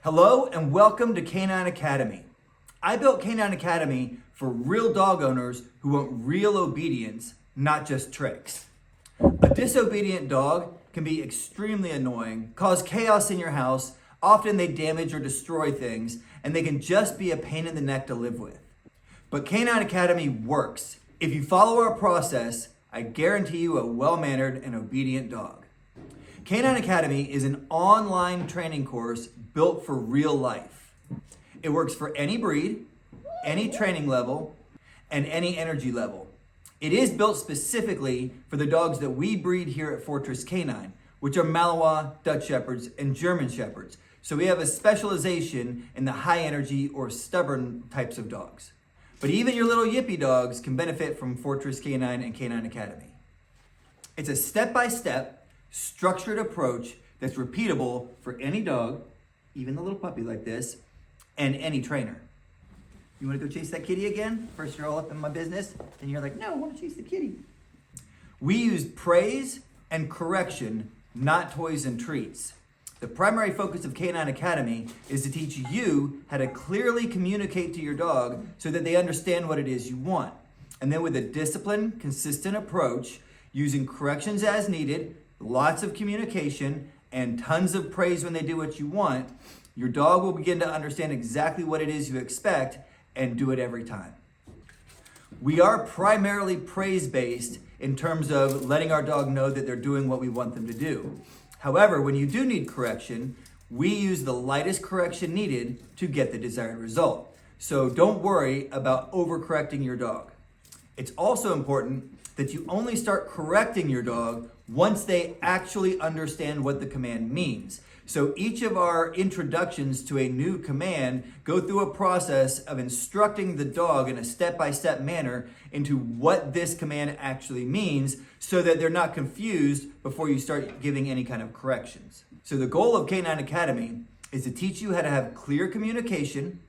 Hello and welcome to Canine Academy. I built Canine Academy for real dog owners who want real obedience, not just tricks. A disobedient dog can be extremely annoying, cause chaos in your house, often they damage or destroy things, and they can just be a pain in the neck to live with. But Canine Academy works. If you follow our process, I guarantee you a well-mannered and obedient dog. Canine Academy is an online training course built for real life. It works for any breed, any training level, and any energy level. It is built specifically for the dogs that we breed here at Fortress Canine, which are Malinois, Dutch Shepherds, and German Shepherds. So we have a specialization in the high energy or stubborn types of dogs. But even your little yippy dogs can benefit from Fortress Canine and Canine Academy. It's a step-by-step, structured approach that's repeatable for any dog, even the little puppy like this, and any trainer. You want to go chase that kitty again? First you're all up in my business, and you're like, no, I want to chase the kitty. We use praise and correction, not toys and treats. The primary focus of Canine Academy is to teach you how to clearly communicate to your dog so that they understand what it is you want. And then with a disciplined, consistent approach, using corrections as needed, lots of communication, and tons of praise when they do what you want, your dog will begin to understand exactly what it is you expect and do it every time. We are primarily praise-based in terms of letting our dog know that they're doing what we want them to do. However, when you do need correction, we use the lightest correction needed to get the desired result. So don't worry about overcorrecting your dog. It's also important that you only start correcting your dog once they actually understand what the command means. So each of our introductions to a new command go through a process of instructing the dog in a step-by-step manner into what this command actually means so that they're not confused before you start giving any kind of corrections. So the goal of Canine Academy is to teach you how to have clear communication,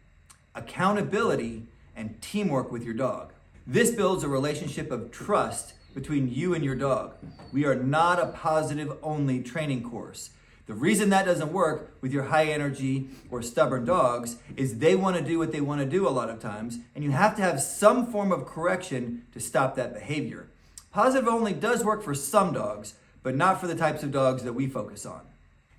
accountability, and teamwork with your dog. This builds a relationship of trust between you and your dog. We are not a positive-only training course. The reason that doesn't work with your high energy or stubborn dogs is they want to do what they want to do a lot of times, and you have to have some form of correction to stop that behavior. Positive only does work for some dogs, but not for the types of dogs that we focus on.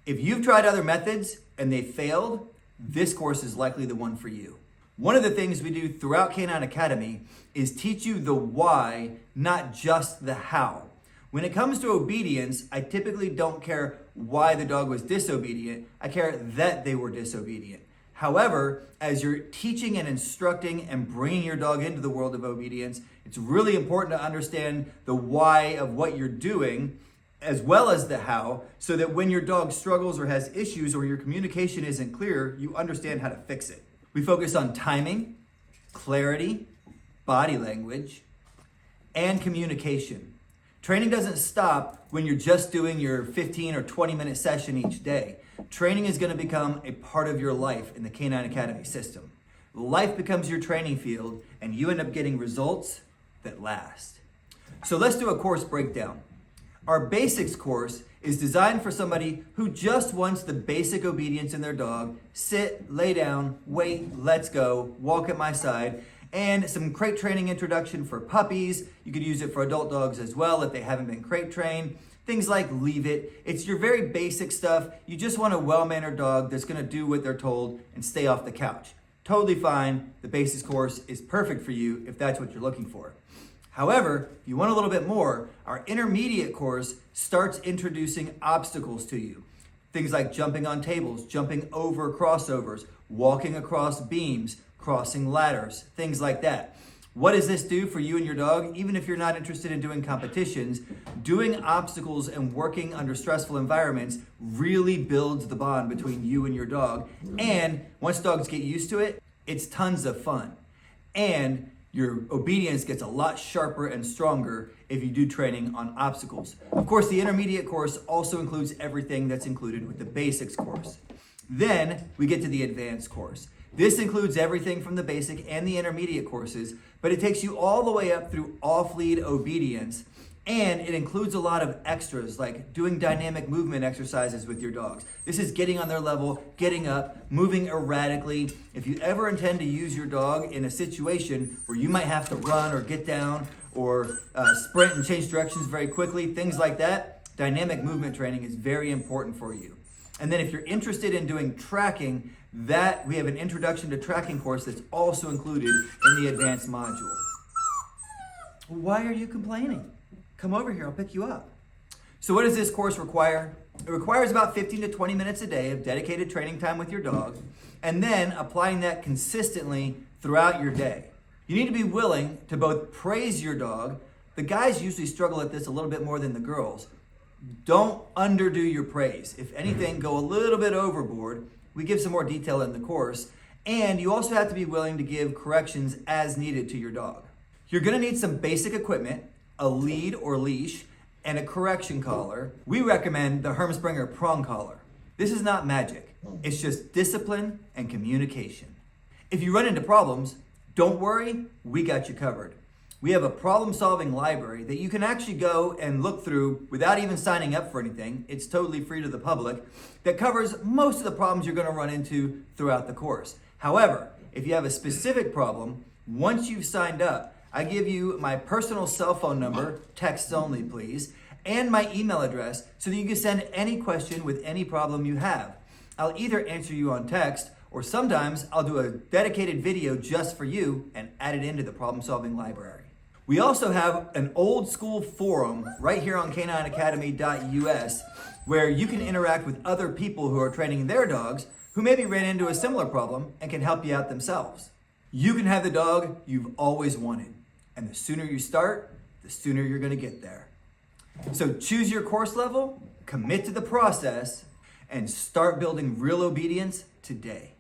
If you've tried other methods and they failed, this course is likely the one for you. One of the things we do throughout Canine Academy is teach you the why, not just the how. When it comes to obedience, I typically don't care why the dog was disobedient. I care that they were disobedient. However, as you're teaching and instructing and bringing your dog into the world of obedience, it's really important to understand the why of what you're doing as well as the how, so that when your dog struggles or has issues or your communication isn't clear, you understand how to fix it. We focus on timing, clarity, body language, and communication. Training doesn't stop when you're just doing your 15 or 20-minute session each day. Training is going to become a part of your life in the Canine Academy system. Life becomes your training field, and you end up getting results that last. So let's do a course breakdown. Our basics course is designed for somebody who just wants the basic obedience in their dog: sit, lay down, wait, let's go, walk at my side, and some crate training introduction for puppies. You could use it for adult dogs as well if they haven't been crate trained. Things like leave it. It's your very basic stuff. You just want a well-mannered dog that's gonna do what they're told and stay off the couch. Totally fine. The basics course is perfect for you if that's what you're looking for. However, if you want a little bit more, our intermediate course starts introducing obstacles to you. Things like jumping on tables, jumping over crossovers, walking across beams, crossing ladders, things like that. What does this do for you and your dog? Even if you're not interested in doing competitions, doing obstacles and working under stressful environments really builds the bond between you and your dog. And once dogs get used to it, it's tons of fun. And your obedience gets a lot sharper and stronger if you do training on obstacles. Of course, the intermediate course also includes everything that's included with the basics course. Then we get to the advanced course. This includes everything from the basic and the intermediate courses, but it takes you all the way up through off-lead obedience And it includes a lot of extras like doing dynamic movement exercises with your dogs. This is getting on their level, getting up, moving erratically. If you ever intend to use your dog in a situation where you might have to run or get down or sprint and change directions very quickly, things like that, dynamic movement training is very important for you. And then if you're interested in doing tracking, we have an introduction to tracking course that's also included in the advanced module. Why are you complaining? Come over here, I'll pick you up. So what does this course require? It requires about 15 to 20 minutes a day of dedicated training time with your dog, and then applying that consistently throughout your day. You need to be willing to both praise your dog. The guys usually struggle at this a little bit more than the girls. Don't underdo your praise. If anything, go a little bit overboard. We give some more detail in the course. And you also have to be willing to give corrections as needed to your dog. You're gonna need some basic equipment, a lead or leash, and a correction collar. We recommend the Hermspringer prong collar. This is not magic. It's just discipline and communication. If you run into problems, don't worry, we got you covered. We have a problem-solving library that you can actually go and look through without even signing up for anything. It's totally free to the public, that covers most of the problems you're gonna run into throughout the course. However, if you have a specific problem, once you've signed up, I give you my personal cell phone number, text only please, and my email address so that you can send any question with any problem you have. I'll either answer you on text, or sometimes I'll do a dedicated video just for you and add it into the problem-solving library. We also have an old school forum right here on canineacademy.us where you can interact with other people who are training their dogs who maybe ran into a similar problem and can help you out themselves. You can have the dog you've always wanted. And the sooner you start, the sooner you're gonna get there. So choose your course level, commit to the process, and start building real obedience today.